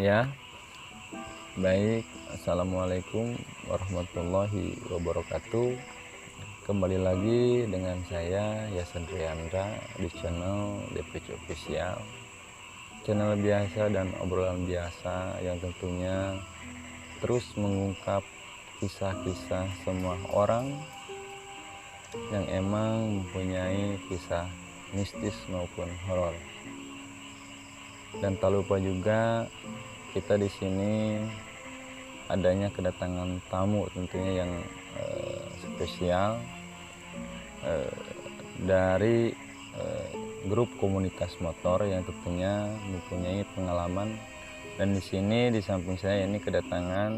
Ya, baik. Assalamualaikum warahmatullahi wabarakatuh. Kembali lagi dengan saya Yasan Riandra di channel DPC Official. Channel biasa dan obrolan biasa yang tentunya terus mengungkap kisah-kisah semua orang yang emang mempunyai kisah mistis maupun horor. Dan tak lupa juga kita di sini adanya kedatangan tamu tentunya yang spesial dari grup komunitas motor yang tentunya mempunyai pengalaman. Dan di sini di samping saya ini kedatangan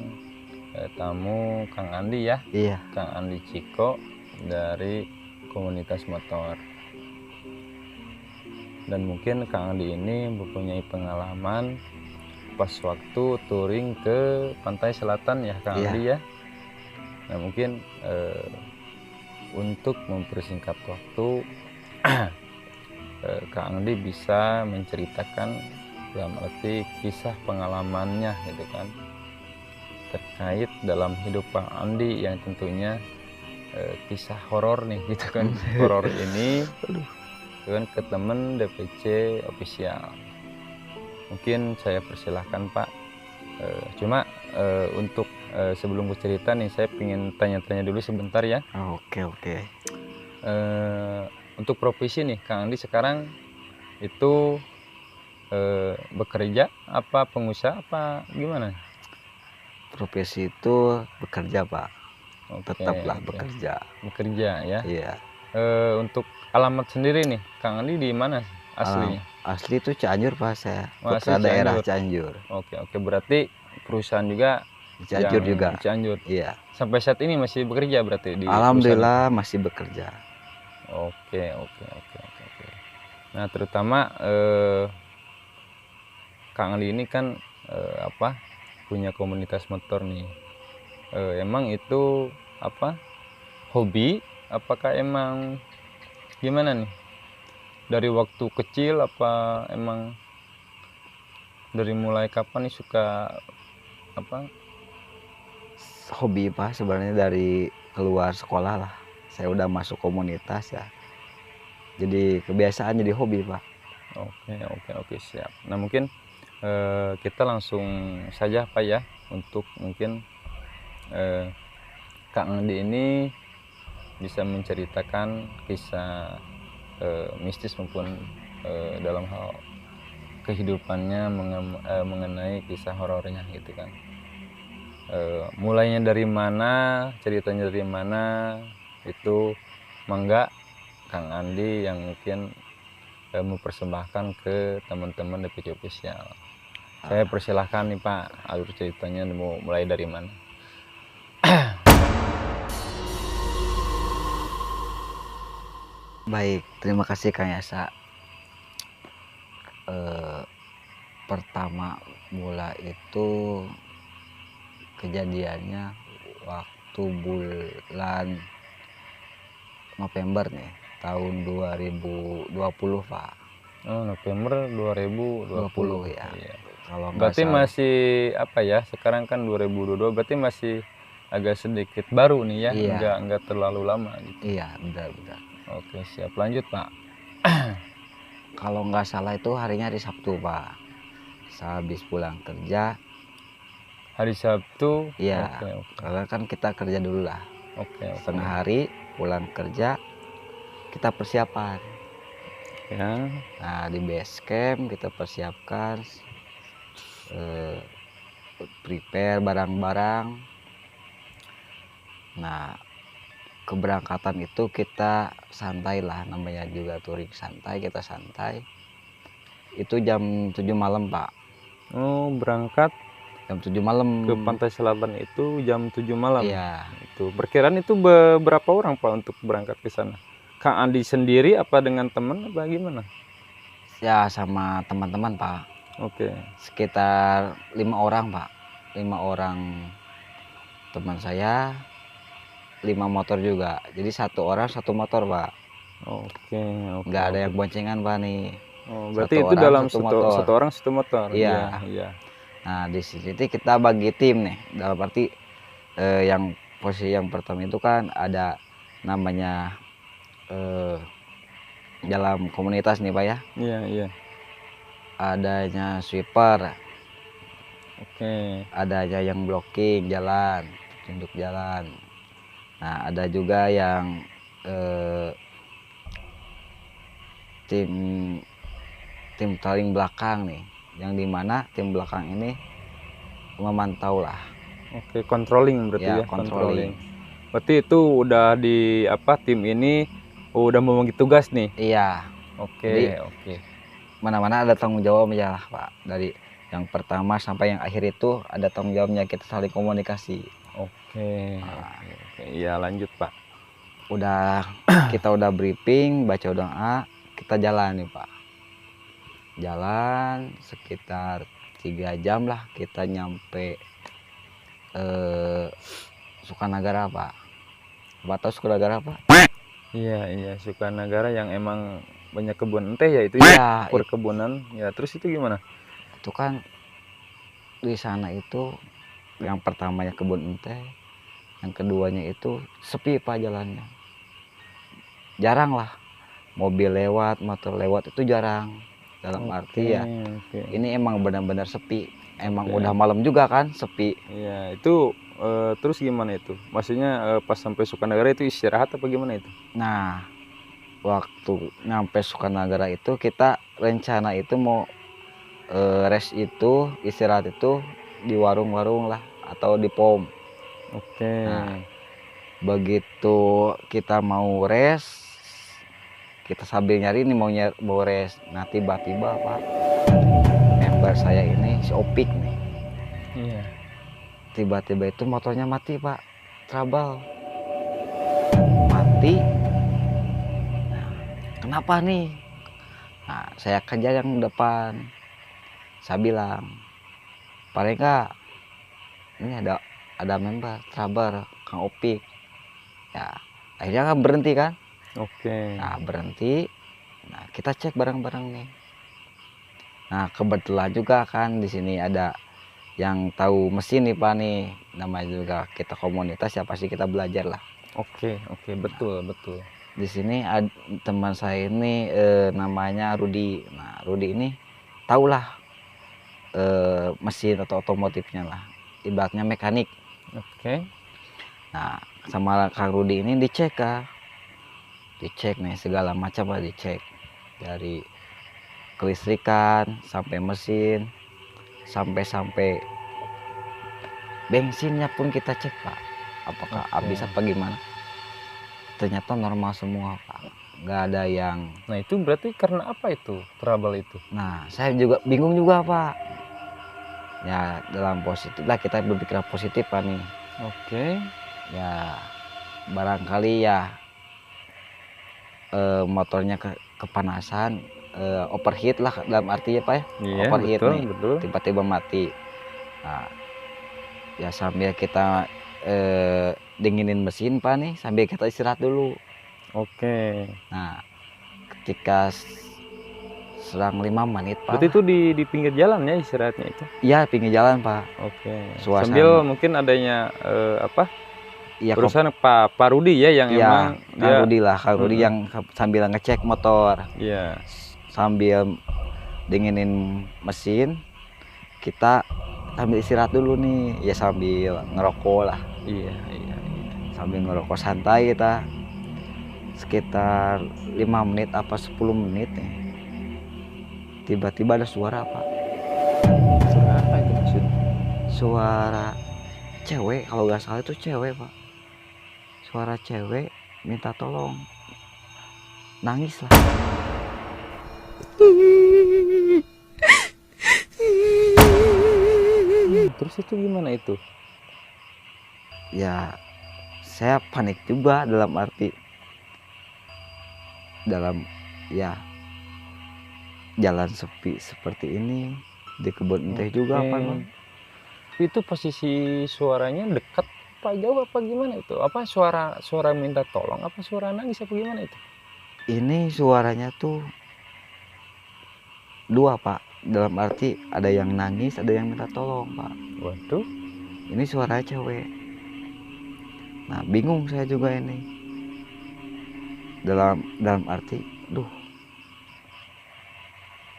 tamu Kang Andi ya. Iya. Kang Andi Ciko dari komunitas motor. Dan mungkin Kang Andi ini mempunyai pengalaman pas waktu touring ke pantai selatan ya Kang Andi ya. Nah mungkin untuk mempersingkat waktu Kang Andi bisa menceritakan dalam arti kisah pengalamannya gitu kan, terkait dalam hidup Kang Andi yang tentunya kisah horor nih gitu kan. Horor ini kan ke temen DPC Official. Mungkin saya persilahkan Pak. Cuma untuk sebelum bercerita nih saya ingin tanya-tanya dulu sebentar ya. Oke. Untuk profesi nih Kang Andi sekarang itu bekerja apa pengusaha apa gimana? Profesi itu bekerja Pak. Tetaplah Oke. bekerja ya. Iya. Untuk alamat sendiri nih Kang Andi di mana aslinya? Asli itu Cianjur Pak, saya Masih putra daerah Cianjur. Oke, berarti perusahaan juga Cianjur juga. Cianjur. Iya. Sampai saat ini masih bekerja berarti di Alhamdulillah masih bekerja. Oke. Nah terutama Kang Andi ini kan punya komunitas motor nih. Emang itu hobi? Apakah emang gimana nih? Dari waktu kecil apa emang dari mulai kapan nih suka Hobi Pak, sebenarnya dari keluar sekolah lah. Saya udah masuk komunitas ya. Jadi kebiasaan jadi hobi Pak. Oke, siap. Nah mungkin kita langsung saja Pak ya, untuk mungkin Kang Andi ini bisa menceritakan kisah mistis maupun dalam hal kehidupannya mengenai kisah horornya gitu kan. Mulainya dari mana, ceritanya dari mana, itu mangga Kang Andi yang mungkin mempersembahkan ke teman-teman DPC Official. Saya persilahkan nih Pak, alur ceritanya mau mulai dari mana? Baik, terima kasih Kang Yasa. Pertama mula itu kejadiannya waktu bulan November nih, tahun 2020 Pak. November 2020 ya. Iya. Kalau berarti masih sekarang kan 2022, berarti masih agak sedikit baru nih ya. Iya. Enggak terlalu lama gitu. Iya, benar. Oke, siap, lanjut Pak. Kalau nggak salah itu harinya hari Sabtu Pak, sehabis pulang kerja. Hari Sabtu? Iya. Karena kan kita kerja dulu lah. Setengah hari pulang kerja kita persiapan ya. Nah di base camp kita persiapkan, prepare barang-barang. Nah keberangkatan itu kita santai lah, namanya juga touring santai, kita santai. Itu jam 7 malam Pak. Berangkat jam 7 malam ke pantai selatan itu jam 7 malam. Iya. Itu perkiraan itu berapa orang Pak untuk berangkat ke sana? Kang Andi sendiri apa dengan teman apa gimana? Ya sama teman-teman Pak. Sekitar 5 orang Pak. 5 orang teman saya, 5 motor juga. Jadi 1 orang 1 motor Pak. Nggak ada yang boncengan Pak nih. Berarti itu dalam satu orang 1 motor. Iya. Nah di sini kita bagi tim nih, dalam arti yang posisi yang pertama itu kan ada namanya dalam komunitas nih Pak ya. Iya, iya. Adanya sweeper, Oke. adanya yang blocking jalan, tunduk jalan. Nah ada juga yang tim tim paling belakang nih, yang dimana tim belakang ini memantau lah. Oke, controlling berarti Ya, ya, controlling. Berarti itu udah di apa, tim ini udah membagi tugas nih. Iya, Oke, oke. mana-mana ada tanggung jawabnya lah Pak. Dari yang pertama sampai yang akhir itu ada tanggung jawabnya, kita saling komunikasi. Oke, oke. Iya, lanjut, Pak. Kita udah briefing, baca doa, kita jalan nih Pak. Jalan sekitar 3 jam lah kita nyampe Sukanagara Pak. Bapak tahu Sukanagara Pak? Iya, iya, Sukanagara yang emang banyak kebun teh ya itu Iya, ya, perkebunan. Ya, terus itu gimana? itu kan di sana itu yang pertamanya kebun teh, yang keduanya itu sepi Pak jalannya. Jarang lah mobil lewat, motor lewat itu jarang. Dalam arti ya ini emang benar-benar sepi. Emang udah malam juga kan sepi. Iya, itu terus gimana itu? Maksudnya pas sampai Sukanagara itu istirahat apa gimana itu? Nah, waktu nyampe Sukanagara itu kita rencana itu mau rest itu, istirahat itu di warung-warung lah atau di pom. Oke. Nah, begitu kita mau rest, kita sambil nyari nih mau rest. Nah tiba-tiba Pak, member saya ini si Opik nih. Iya. Tiba-tiba itu motornya mati Pak, trouble. Mati. Nah, kenapa nih? Nah, saya kejar yang depan. Saya bilang, paling enggak ini ada member trouble Kang Opik. Ya, akhirnya kan berhenti kan? Oke. Nah, berhenti. Nah, kita cek bareng-bareng nih. Nah, kebetulan juga kan di sini ada yang tahu mesin nih Pak nih. Namanya juga kita komunitas ya pasti kita belajar lah. Oke, betul, betul. Di sini teman saya ini namanya Rudi. Nah, Rudi ini tahulah mesin atau otomotifnya lah. Ibaratnya mekanik. Oke. Nah, sama Kang Rudi ini dicek Kak. Dicek nih segala macam lah dicek. Dari kelistrikan sampai mesin sampai bensinnya pun kita cek Pak. Apakah habis apa gimana? Ternyata normal semua Pak. Nggak ada yang. Nah itu berarti karena apa itu trouble itu? Nah saya juga bingung juga Pak. Ya dalam positif lah kita berpikir positif Pak nih. Oke. Ya barangkali ya motornya kepanasan, overheat lah dalam artinya Pak ya. Iya, overheat betul, nih. betul. Tiba-tiba mati. Nah, ya sambil kita dinginin mesin Pak nih sambil kita istirahat dulu. Oke. Nah ketika selang 5 menit Pak. Berarti itu di pinggir jalan ya istirahatnya itu? Iya pinggir jalan Pak. Oke. Suasana. Sambil mungkin adanya apa? Iya perusahaan Pak Rudi ya yang emang Kang Rudi lah, Kang Rudi yang sambil ngecek motor. Iya. Sambil dinginin mesin kita sambil istirahat dulu nih ya sambil ngerokok lah. Iya. Sambil ngerokok santai kita sekitar 5 menit apa 10 menit nih tiba-tiba ada suara Pak. Suara apa itu maksudnya? Suara cewek, kalau nggak salah itu cewek Pak. Suara cewek minta tolong, nangis lah. Terus itu gimana itu? Ya saya panik juga dalam arti ya jalan sepi seperti ini di kebun teh juga Pak. Itu posisi suaranya dekat apa jauh apa gimana itu? Apa suara minta tolong apa suara nangis apa gimana itu? Ini suaranya tuh dua Pak, dalam arti ada yang nangis, ada yang minta tolong, Pak. Waduh. Ini suara cewek. Nah, bingung saya juga ini. Dalam arti, duh.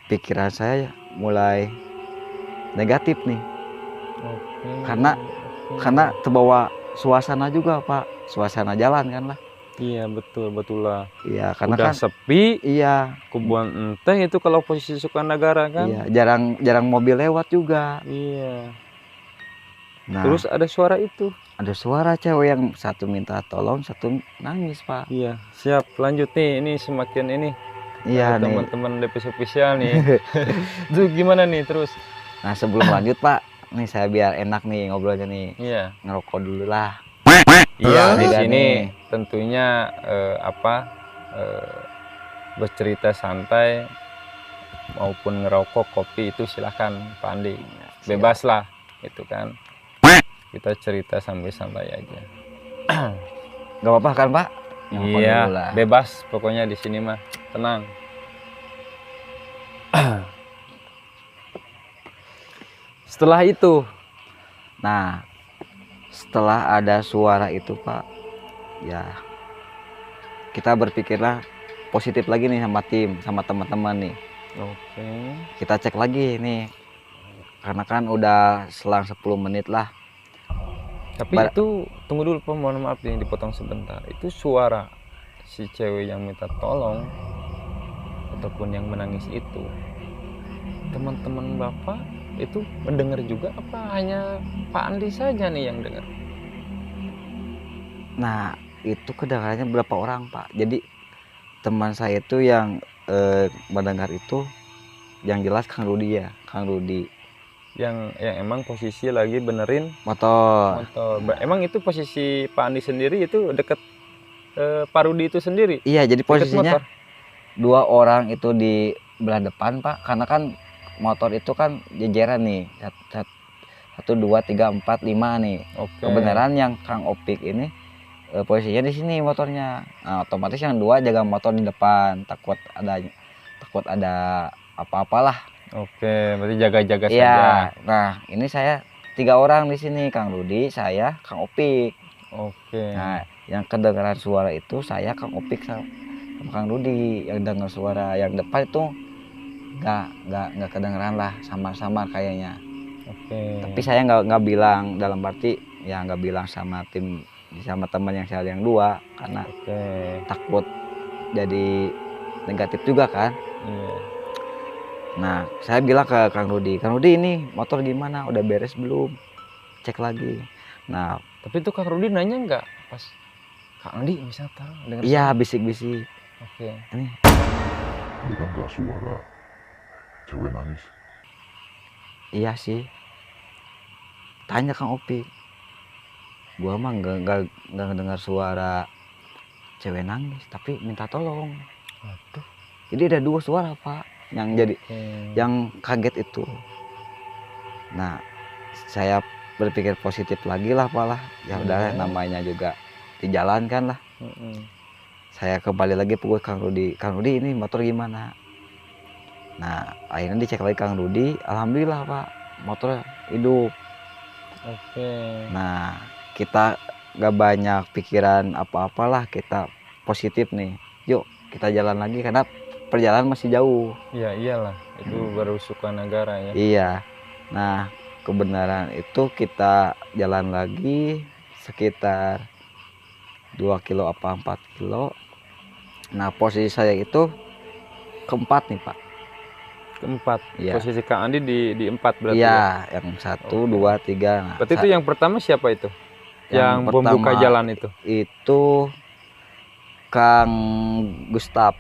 Pikiran saya mulai negatif nih. Oke. Karena terbawa suasana juga, Pak. Suasana jalan kan lah. Iya, betul lah. Iya, karena udah kan sepi. iya, Kubuan enteng itu kalau posisi Sukanagara kan. iya, jarang mobil lewat juga. Iya. Nah, Terus ada suara itu. ada suara cewek yang satu minta tolong, satu nangis, Pak. Iya, siap. Lanjut nih, ini semakin ini. Iya nih. Teman-teman DP spesial nih. Itu gimana nih terus? Nah, sebelum lanjut, Pak, nih saya biar enak nih ngobrolnya nih. Iya. Ngerokok dulu lah. Iya, di Beda sini nih. tentunya bercerita santai maupun ngerokok, kopi itu silahkan Pak Andi. Bebas lah, gitu kan. Kita cerita sambil santai aja. Gak apa-apa kan, Pak? Ngerokok Iya, dulu lah. bebas pokoknya di sini mah, tenang. Setelah itu, Nah, setelah ada suara itu, Pak, ya kita berpikirlah positif lagi nih sama tim, sama teman-teman nih. oke. Kita cek lagi nih, karena kan udah selang 10 menit lah. Tapi itu tunggu dulu Pak, mohon maaf nih dipotong sebentar. Itu suara si cewek yang minta tolong ataupun yang menangis itu, teman-teman Bapak itu mendengar juga apa hanya Pak Andi saja nih yang dengar? Nah, itu kedengarannya berapa orang, Pak. Jadi teman saya itu yang mendengar itu, yang jelas Kang Rudi ya, Kang Rudi. Yang emang posisi lagi benerin Motor. Emang itu posisi Pak Andi sendiri itu deket Pak Rudi itu sendiri? Iya, jadi Deket posisinya motor? 2 orang itu di belah depan, Pak. Karena kan motor itu kan jejeran nih. 1, 2, 3, 4, 5 nih. Oke. Kebenaran yang Kang Opik ini posisinya di sini motornya. Nah, otomatis yang 2 jaga motor di depan, takut ada apa-apalah. Oke, berarti jaga-jaga Iya. saja. Nah, ini saya 3 orang di sini, Kang Rudi, saya, Kang Opik. Oke. Nah, yang kedengaran suara itu saya, Kang Opik sama Kang Rudi. Yang dengar suara yang depan itu nggak kedengeran lah, samar-samar kayaknya. Oke. Tapi saya nggak bilang, dalam arti ya nggak bilang sama teman yang saya yang 2 karena Oke. takut jadi negatif juga kan. Iya. Nah, saya bilang ke Kang Rudi, ini motor gimana, udah beres belum, cek lagi. Nah, Tapi itu Kang Rudi nanya nggak pas Kang Andi bisa tahu dengar? iya, bisik-bisik. Oke. Ini Dengar nggak suara cewek nangis? iya sih. Tanya Kang Opik. Gua mah nggak dengar suara cewek nangis, tapi minta tolong. Waduh. Jadi ada 2 suara, Pak, yang jadi yang kaget itu. Nah, saya berpikir positif lagi lah, Pak lah. Ya udah, namanya juga dijalankan lah. Saya kembali lagi pukul Kang Rudi. Kang Rudi, ini motor gimana? Nah, akhirnya dicek lagi Kang Rudi. Alhamdulillah, Pak, motor hidup. Oke. Nah, kita gak banyak pikiran apa-apalah, kita positif nih. Yuk, kita jalan lagi karena perjalanan masih jauh. Iya, iyalah. Itu baru Sukanagara ya. Iya. Nah, kebenaran itu kita jalan lagi sekitar 2 kilo apa 4 kilo. Nah, posisi saya itu keempat nih, Pak. Keempat. Iya. Posisi Kang Andi di 4 berarti Iya, ya? yang 1, 2, 3. Nah, Berarti itu yang pertama siapa itu? Yang membuka pertama jalan itu? Itu Kang Gustaf.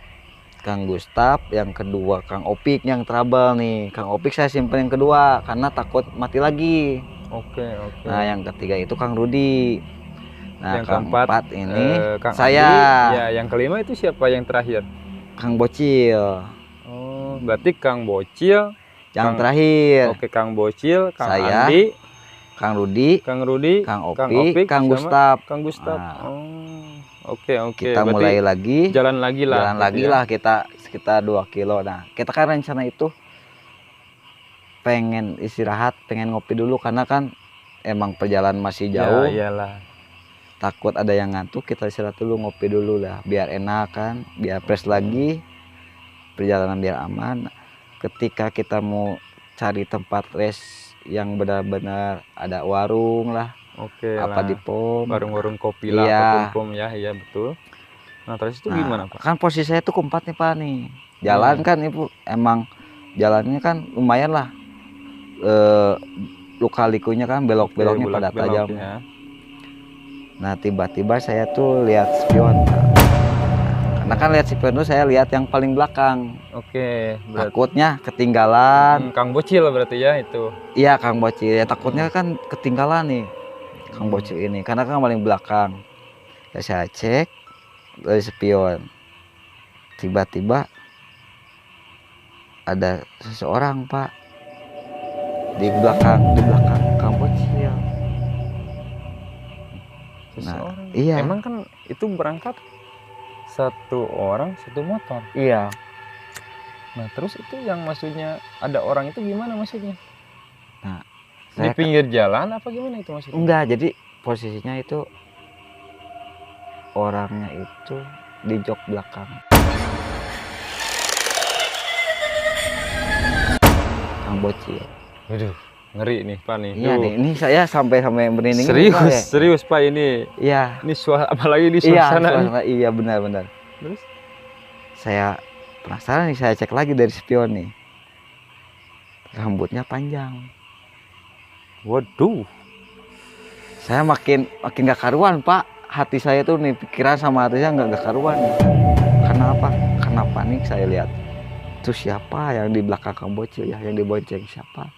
Kang Gustaf, yang kedua Kang Opik yang trouble nih. Kang Opik saya simpen yang kedua karena takut mati lagi. Oke. Nah, yang ketiga itu Kang Rudi. Nah, Yang Kang keempat, empat ini Kang saya. Andi. Ya, yang kelima itu siapa yang terakhir? Kang Bocil Oh, berarti Kang Bocil. yang terakhir. Oke, Kang Bocil, Kang Saya, Andi, Kang Rudi, Kang Rudi, Kang Opik, Kang sama Gustaf. Kang Gustaf. Nah. Oh, oke. Kita Berarti mulai lagi. jalan lagi lah. Jalan gitu lagi ya. lah kita sekitar 2 kilo. Nah, kita kan rencana itu pengen istirahat, pengen ngopi dulu karena kan emang perjalanan masih jauh. Ya, iyalah. Takut ada yang ngantuk, kita istirahat dulu, ngopi dulu lah biar enak kan, biar fresh lagi, perjalanan biar aman. Ketika kita mau cari tempat rest yang benar-benar ada warung lah, Oke apa lah. di pom, Warung-warung kopi lah, Iya. apapun pom ya, iya betul. Nah terus itu gimana Pak? Kan posisi saya tuh keempat nih Pak nih, jalan kan Ibu emang jalannya kan lumayan lah, luka-likunya kan belok-beloknya pada tajam. Ya. Nah tiba-tiba saya tuh lihat spion Pak. Karena kan lihat spion tuh saya lihat yang paling belakang. Oke, berarti Takutnya ketinggalan. Kang Bocil berarti ya itu. Iya Kang Bocil, ya takutnya kan ketinggalan nih Kang Bocil ini, karena kan paling belakang. Ya saya cek dari spion, tiba-tiba ada seseorang Pak di belakang Kang Bocil. Seseorang. Iya. Emang kan itu berangkat satu orang satu motor. Iya. Nah terus itu yang maksudnya ada orang itu gimana maksudnya? Nah, Di pinggir jalan apa gimana itu maksudnya? enggak, jadi posisinya itu orangnya itu di jok belakang Kang Bocil. Waduh, ngeri nih Pak nih. Iya nih, ini saya sampai merinding. Serius Pak ini. Iya. Ini apalagi di suasana. Iya benar-benar. Terus? Saya penasaran nih, saya cek lagi dari spion nih. Rambutnya panjang. Waduh. Saya makin gak karuan Pak. Hati saya tuh nih, pikiran sama hati saya gak karuan. Kenapa? Karena panik saya lihat. Itu siapa yang di belakang Kang Bocil ya, yang dibonceng siapa?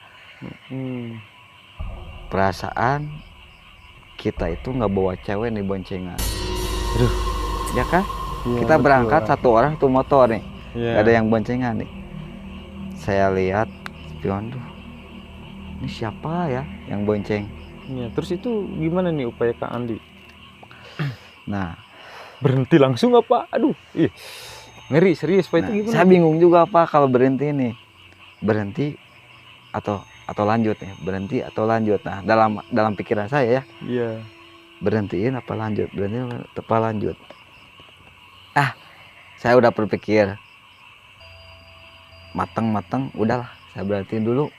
Perasaan kita itu nggak bawa cewek nih boncengan. Aduh. Ya kan? Ya, kita betul. berangkat satu orang satu motor nih. Ya. Gak ada yang boncengan nih. Saya lihat spion tuh. Ini siapa ya yang bonceng? Ya, terus itu gimana nih upaya Kak Andi? Nah, Berhenti langsung apa? Aduh, ih. Ngeri serius Pak, itu gimana? saya bingung juga Pak kalau berhenti nih. Berhenti atau lanjut nih, berhenti atau lanjut. Nah, dalam pikiran saya ya, Iya. berhentiin apa lanjut, berhenti apa lanjut. Saya udah berpikir mateng, udahlah, saya berhentiin dulu.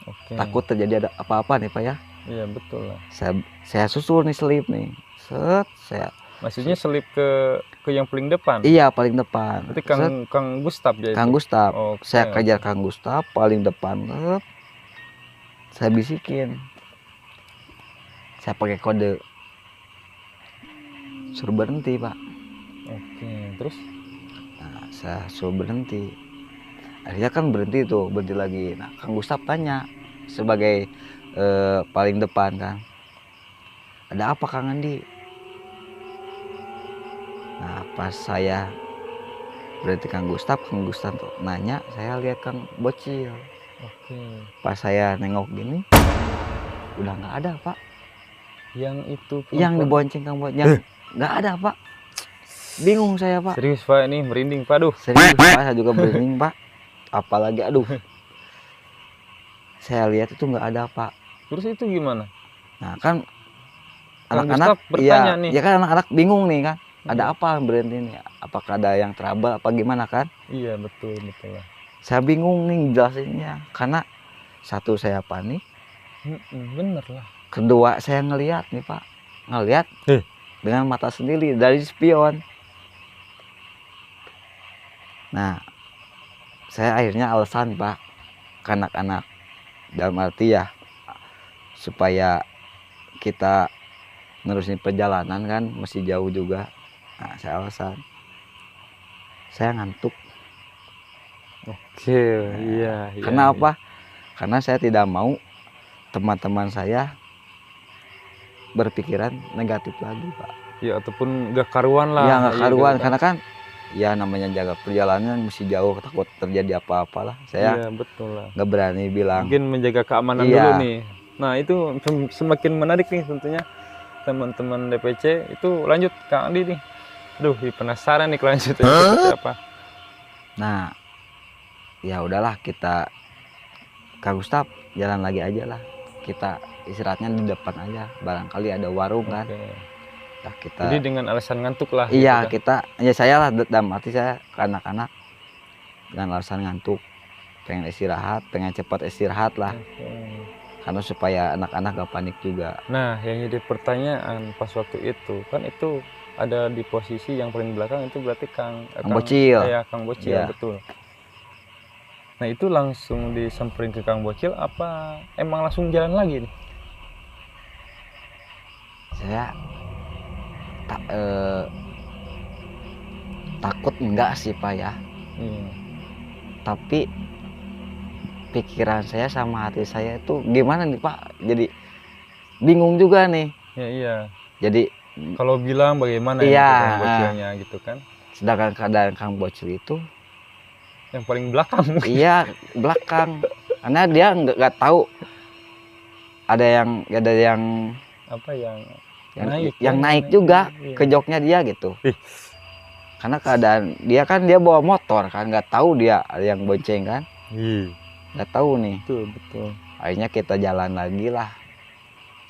Oke. Takut terjadi ada apa-apa nih Pak ya. Iya, betul lah. Saya susul nih selip nih. Saya Maksudnya selip ke yang paling depan. iya paling depan. Berarti Kang Gustaf ya. Kang itu? Gustaf. Oke. Saya kejar Kang Gustaf paling depan. Saya bisikin. Saya pakai kode. Suruh berhenti, Pak. Oke, terus? Nah, saya suruh berhenti. Akhirnya kan berhenti lagi. Nah, Kang Gustaf tanya sebagai paling depan kan. Ada apa Kang Andi? Nah, pas saya berhenti Kang Gustaf tuh nanya, saya lihat Kang Bocil. Oke. Pas saya nengok gini, udah nggak ada Pak. Yang itu Yang dibonceng Kang Bocil, nggak ada Pak. Bingung saya Pak. Serius Pak, ini merinding Pak, aduh. Serius Pak, saya juga merinding Pak. Apalagi aduh. Saya lihat itu nggak ada Pak. Terus itu gimana? Nah kan Kang anak-anak Gustaf bertanya nih. ya kan anak-anak bingung nih kan. Ada apa berhenti nih? Apakah ada yang trouble apa gimana kan? Iya, betul lah. Saya bingung nih jelasinnya karena satu saya panik, Bener lah. kedua saya ngelihat nih Pak, ngelihat dengan mata sendiri dari spion. Nah, saya akhirnya alasan Pak ke anak-anak dalam arti ya supaya kita nerusin perjalanan kan masih jauh juga. Nah, saya alasan saya ngantuk. Oke, iya. Kenapa? Karena saya tidak mau teman-teman saya berpikiran negatif lagi Pak. Ya ataupun gak karuan lah. Ya nggak karuan gitu, karena kan ya namanya jaga perjalanan masih jauh, takut terjadi apa-apalah. Saya Iya, betul lah. nggak berani bilang. Mungkin menjaga keamanan Iya. dulu nih. Nah, itu semakin menarik nih tentunya. Teman-teman DPC itu lanjut Kang Andi nih. Aduh, penasaran nih kelanjutannya seperti apa. Nah, ya udahlah kita Kak Gustaf jalan lagi aja lah, kita istirahatnya di depan aja, barangkali ada warung kan. Oke. Ya kita Jadi dengan alasan ngantuk lah. iya gitu kita ya saya lah dalam arti saya ke anak-anak dengan alasan ngantuk, pengen istirahat, pengen cepat istirahat lah, kan? Oke. karena supaya anak-anak gak panik juga. Nah, yang jadi pertanyaan pas waktu itu kan itu ada di posisi yang paling belakang itu berarti Kang Bocil. Ya, Kang Bocil, Iya. betul. Nah, itu langsung disamperin ke Kang Bocil apa emang langsung jalan lagi nih? Saya takut enggak sih Pak ya, Iya. tapi pikiran saya sama hati saya itu gimana nih Pak, jadi bingung juga nih. Ya, iya. Jadi Kalau bilang bagaimana Iya, itu Kang Bocilnya gitu kan? sedangkan keadaan Kang Bocil itu Yang paling belakang mungkin. iya belakang, karena dia nggak tahu ada yang Apa yang yang naik naik juga iya. ke joknya dia gitu. Ih. Karena keadaan dia kan dia bawa motor kan, nggak tahu dia ada yang bonceng kan, Iya. nggak tahu nih. Betul, betul. Akhirnya kita jalan lagi lah.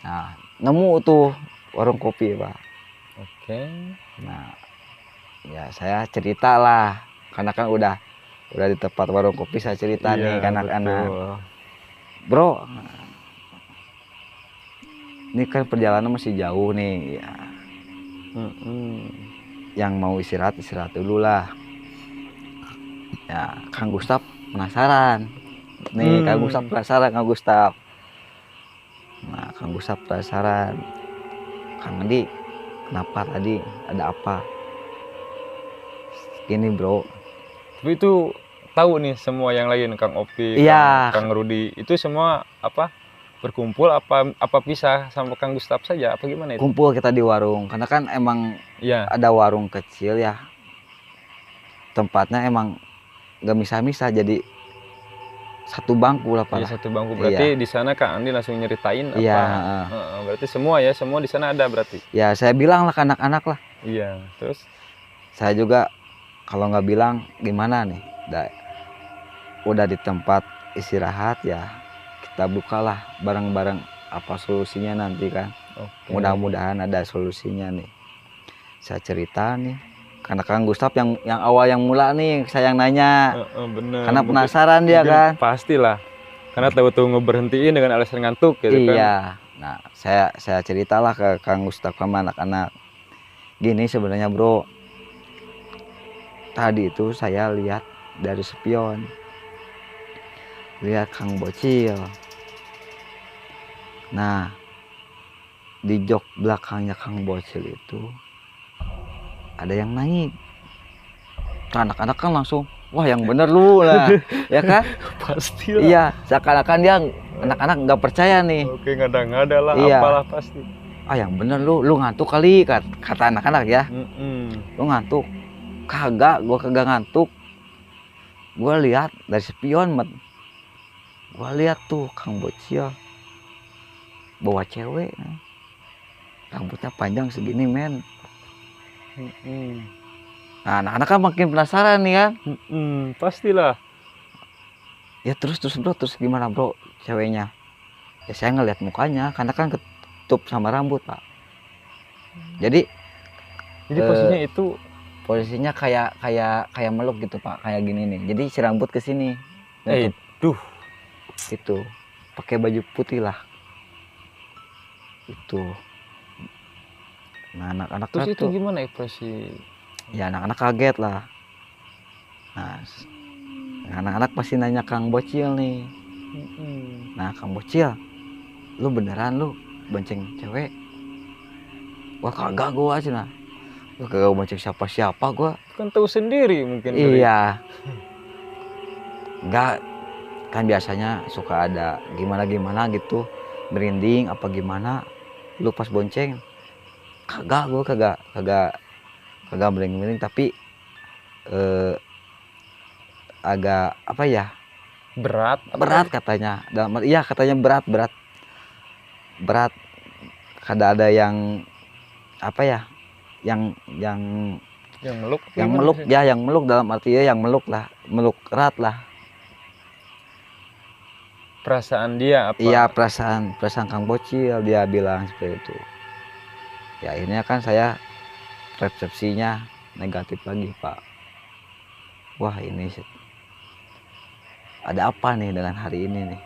Nah, nemu tuh warung kopi Pak. Oke. Nah, ya saya cerita lah, karena kan udah di tempat warung kopi saya cerita nih ke anak-anak. betul. Bro, ini kan perjalanan masih jauh nih. Ya, yang mau istirahat dulu lah. Ya, Kang Gustaf penasaran. Nih, Kang Gustaf penasaran, Kang Gustaf. Nah, Kang Gustaf penasaran. Kang Andi, kenapa tadi? Ada apa? Gini bro. Tapi itu tahu nih semua yang lain, Kang Opi, Iya. Kang Rudi, itu semua apa berkumpul apa pisah sama Kang Gustaf saja apa gimana itu? Kumpul kita di warung, karena kan emang Iya. ada warung kecil ya. Tempatnya emang gak misah-misah, jadi satu bangku lah Pak. Iya, satu bangku. Berarti di sana Kang Andi langsung nyeritain apa? Iya. Berarti semua di sana ada berarti. Ya saya bilang lah ke anak-anak lah. Iya, terus Saya juga kalau nggak bilang gimana nih, udah di tempat istirahat ya kita bukalah bareng-bareng apa solusinya nanti kan. oke. Mudah-mudahan ada solusinya nih. Saya cerita nih, karena Kang Gustaf yang awal yang mula nih saya yang nanya, Bener. karena penasaran dia kan. Pastilah. Karena tahu-tahu ngeberhentiin dengan alasan ngantuk gitu kan. Iya. Nah, saya ceritalah ke Kang Gustaf sama anak-anak. Gini sebenarnya bro, tadi itu saya lihat dari spion, lihat Kang Bocil. Nah, di jok belakangnya Kang Bocil itu ada yang naik. Anak-anak kan langsung, wah yang bener lu lah, ya kan? Pasti lah. Iya, seakan-akan dia anak-anak nggak percaya nih. Oke, ngada-ngada lah, Iya. apalah pasti. Ah yang bener lu ngantuk kali, kata anak-anak ya. Lu ngantuk? Kagak, gua kagak ngantuk. Gua lihat dari spion, gua lihat tuh Kang Bocil bawa cewek, rambutnya panjang segini men. Nah, anak-anak kan makin penasaran nih kan. Pastilah. Ya terus bro, terus gimana bro ceweknya? Ya saya ngeliat mukanya, karena kan ketutup sama rambut Pak. Jadi Posisinya itu posisinya kayak meluk gitu Pak, kayak gini nih. Jadi si rambut ke sini. duh. Itu pakai baju putih lah. Itu. Nah, anak-anak Terus itu tuh, gimana ekspresi? ya anak-anak kaget lah. Nah, anak-anak pasti nanya Kang Bocil nih. Nah, Kang Bocil, lu beneran lu bonceng cewek? Wah kagak gua aja nah. Gua kagak bonceng siapa-siapa gua. Kan tahu sendiri mungkin. Iya. Enggak, kan biasanya suka ada gimana gitu, merinding apa gimana. Lu pas bonceng, kagak gua kagak merinding, tapi agak apa ya? Berat katanya. Iya katanya berat. Ada yang apa ya? Yang meluk. Yang meluk dalam arti ya yang meluk erat lah. perasaan dia apa? Iya, perasaan Kang Bocil, dia bilang seperti itu. Ya akhirnya kan saya persepsinya negatif lagi, Pak. Wah, ini ada apa nih dengan hari ini nih?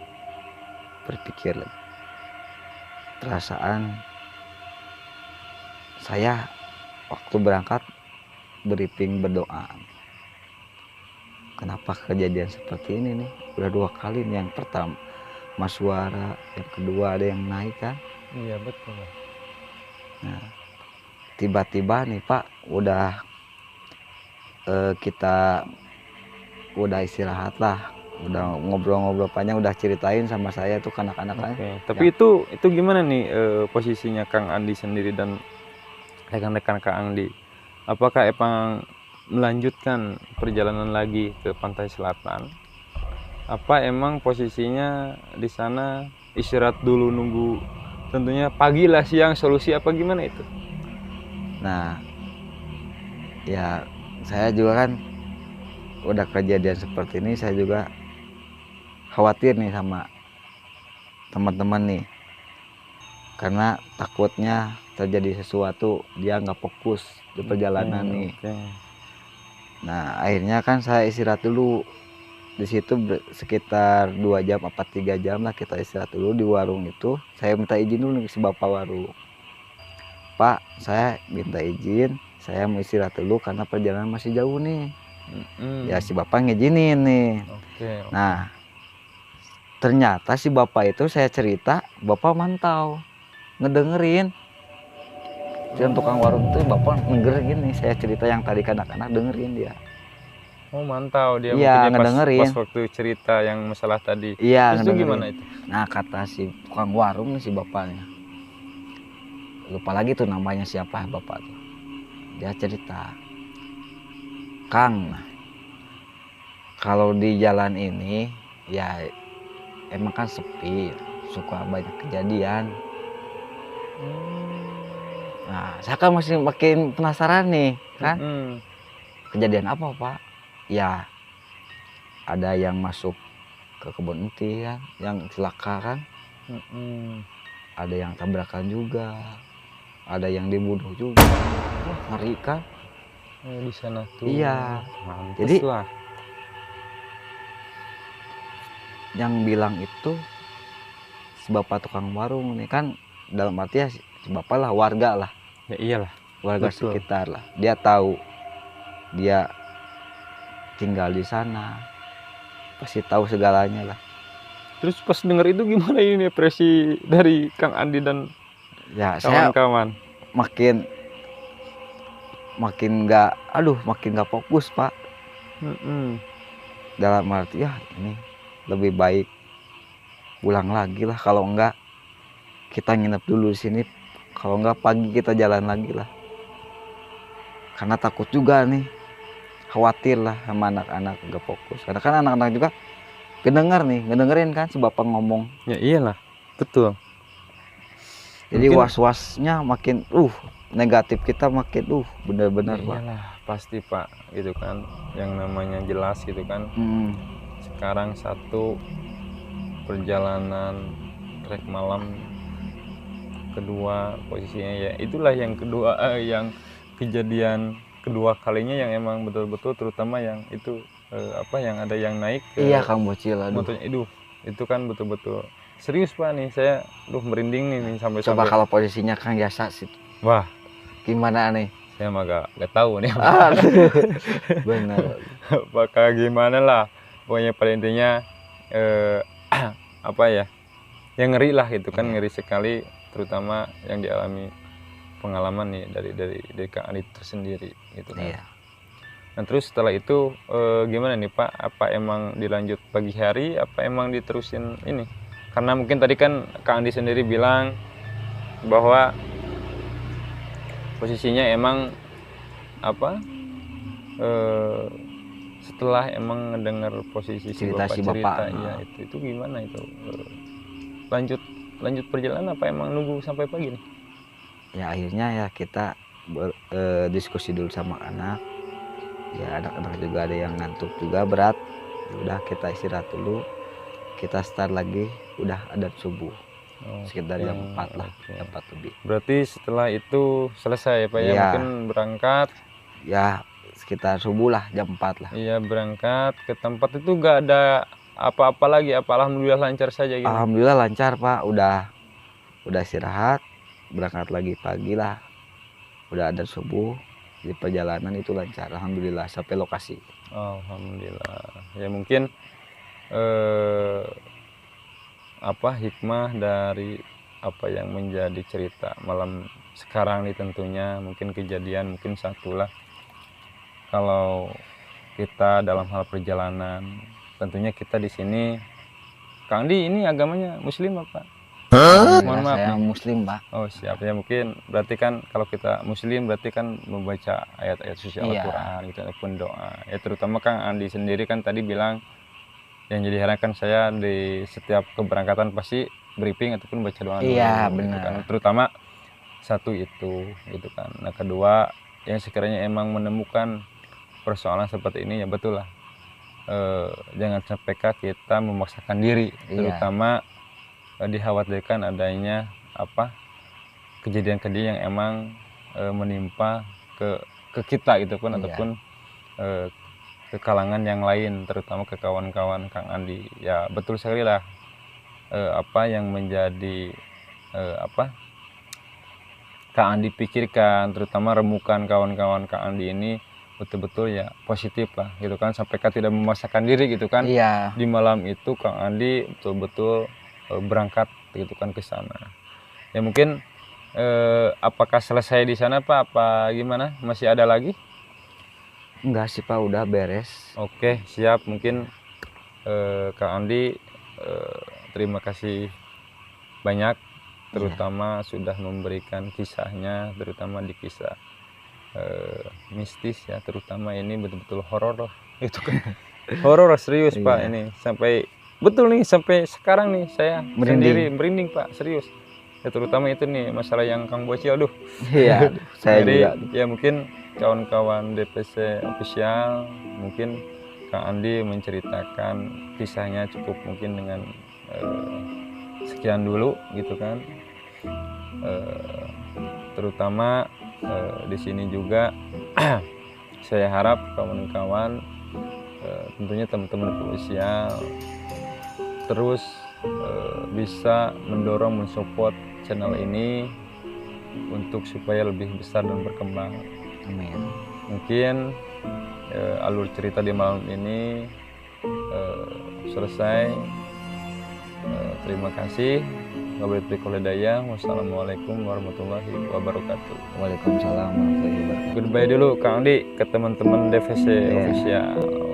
Berpikir perasaan saya waktu berangkat briefing berdoa. Kenapa kejadian seperti ini nih? Udah 2 kali nih, yang pertama Mas Suara, yang kedua ada yang naik kan. Iya betul. Nah, tiba-tiba nih Pak, udah kita udah istirahat lah, udah ngobrol-ngobrol panjang, udah ceritain sama saya tuh kanak-kanak kan. Tapi itu gimana nih posisinya Kang Andi sendiri dan rekan-rekan Kang Andi? Apakah emang melanjutkan perjalanan lagi ke pantai selatan? Apa emang posisinya di sana istirahat dulu, nunggu tentunya pagi lah, siang, solusi apa gimana itu? Nah, ya saya juga kan udah kejadian seperti ini, saya juga khawatir nih sama teman-teman nih, karena takutnya terjadi sesuatu, dia nggak fokus di perjalanan nih. Nah akhirnya kan saya istirahat dulu di situ sekitar 2 jam apa 3 jam lah, kita istirahat dulu di warung itu. Saya minta izin dulu nih si bapak warung, Pak saya minta izin, saya mau istirahat dulu karena perjalanan masih jauh nih. Ya si bapak ngizinin nih. Nah ternyata si bapak itu, saya cerita, bapak mantau ngedengerin. Dan tukang warung itu bapak dengerin nih, saya cerita yang tadi kanak-kanak dengerin dia. Oh mantau dia, iya, pas waktu cerita yang masalah tadi. Iya, terus itu gimana itu? Nah kata si tukang warung nih, si bapaknya, lupa lagi tuh namanya siapa bapak tuh, dia cerita, Kang, kalau di jalan ini ya emang kan sepi, suka banyak kejadian. Nah saya kan masih makin penasaran nih kan. Kejadian apa Pak? Ya ada yang masuk ke kebun inti kan, yang celaka kan. Ada yang tabrakan juga, ada yang dibunuh juga. Wah ngeri kan. Di sana tuh. Iya. Mantes. Jadi lah, yang bilang itu si bapak tukang warung nih kan, dalam arti ya si bapak lah warga lah. Ya iyalah, warga sekitar lah. Dia tahu, dia tinggal di sana, pasti tahu segalanya lah. Terus pas denger itu gimana ini impresi dari Kang Andi dan ya kawan-kawan? Saya makin nggak fokus Pak. Dalam arti ya ini lebih baik pulang lagi lah, kalau enggak kita nginep dulu di sini, kalau enggak pagi kita jalan lagi lah. Karena takut juga nih, khawatir lah sama anak-anak nggak fokus. Karena kan anak-anak juga ngedengerin kan si bapak ngomong. Ya iyalah, betul. Jadi was-wasnya makin negatif, kita makin bener-bener ya iyalah, pasti Pak gitu kan, yang namanya jelas gitu kan. Sekarang satu perjalanan trek malam, kedua posisinya ya itulah yang kedua, yang kejadian kedua kalinya yang emang betul-betul, terutama yang itu yang ada yang naik ke Kang Bocil, motornya itu kan betul-betul serius Pak nih, saya merinding nih sampai coba kalau posisinya Kang Jasa sih, wah gimana nih? Saya mah gak tahu nih benar apakah gimana lah, pokoknya pada intinya yang ngeri lah gitu kan. Ngeri sekali, terutama yang dialami pengalaman nih dari Kang Andi tersendiri gitu kan. Nah terus setelah itu gimana nih Pak, apa emang dilanjut pagi hari, apa emang diterusin ini? Karena mungkin tadi kan Kang Andi sendiri bilang bahwa posisinya emang setelah emang ngedengar posisi cerita si bapak ya itu gimana itu, lanjut perjalanan apa emang nunggu sampai pagi nih? Ya akhirnya ya kita diskusi dulu sama anak, ya anak-anak juga ada yang ngantuk juga berat, ya udah kita istirahat dulu, kita start lagi udah adan subuh sekitar Oke, jam 4 lah, oke. jam 4 lebih. Berarti setelah itu selesai ya Pak ya, Iya. mungkin berangkat, Ya sekitar subuh lah, jam 4 lah. iya berangkat ke tempat itu nggak ada apa-apa lagi, apa alhamdulillah lancar saja gitu. Alhamdulillah lancar Pak, udah istirahat, berangkat lagi pagi lah, udah adan subuh, di perjalanan itu lancar, alhamdulillah sampai lokasi. Alhamdulillah. Ya mungkin apa hikmah dari apa yang menjadi cerita malam sekarang nih tentunya mungkin kejadian mungkin satulah kalau kita dalam hal perjalanan tentunya kita di sini Kang Di ini agamanya muslim apa? Mohon maaf Saya nih. muslim Pak. Oh siap ya mungkin berarti kan kalau kita muslim berarti kan membaca ayat-ayat suci Iya. Al-Quran gitu ataupun doa ya terutama Kang Andi sendiri kan tadi bilang yang jadi heran kan saya di setiap keberangkatan pasti briefing ataupun baca doa dulu Iya, gitu benar. kan. Terutama satu itu gitu kan. Nah kedua yang sekiranya emang menemukan persoalan seperti ini ya betul lah jangan sampai kita memaksakan diri Iya. terutama dikhawatirkan adanya apa kejadian-kejadian yang emang menimpa ke kita gitu kan Iya. ataupun ke kalangan yang lain terutama ke kawan-kawan Kang Andi ya betul sekali lah apa yang menjadi apa Kang Andi pikirkan terutama remukan kawan-kawan Kang Andi ini betul-betul ya positif lah gitu kan sampai tidak memaksakan diri gitu kan Iya. di malam itu Kang Andi betul-betul berangkat gitu kan ke sana ya mungkin apakah selesai di sana Pak apa gimana masih ada lagi? Enggak sih Pak, udah beres. Oke siap mungkin Kang Andi terima kasih banyak terutama sudah memberikan kisahnya terutama di kisah mistis ya terutama ini betul-betul horor lah itu kan horor serius Pak Iya. ini sampai betul nih sampai sekarang nih saya sendiri merinding Pak serius ya terutama itu nih masalah yang Kang Bocil aduh Iya, saya jadi juga. ya mungkin kawan-kawan DPC official mungkin Kang Andi menceritakan kisahnya cukup mungkin dengan sekian dulu gitu kan terutama di sini juga saya harap kawan-kawan tentunya teman-teman official terus bisa mendorong mensupport channel ini untuk supaya lebih besar dan berkembang. Amin. Mungkin alur cerita di malam ini selesai. Terima kasih. Wassalamualaikum warahmatullahi wabarakatuh. Waalaikumsalam warahmatullahi wabarakatuh. Goodbye dulu Kang Andi ke teman-teman DVC Iya. official.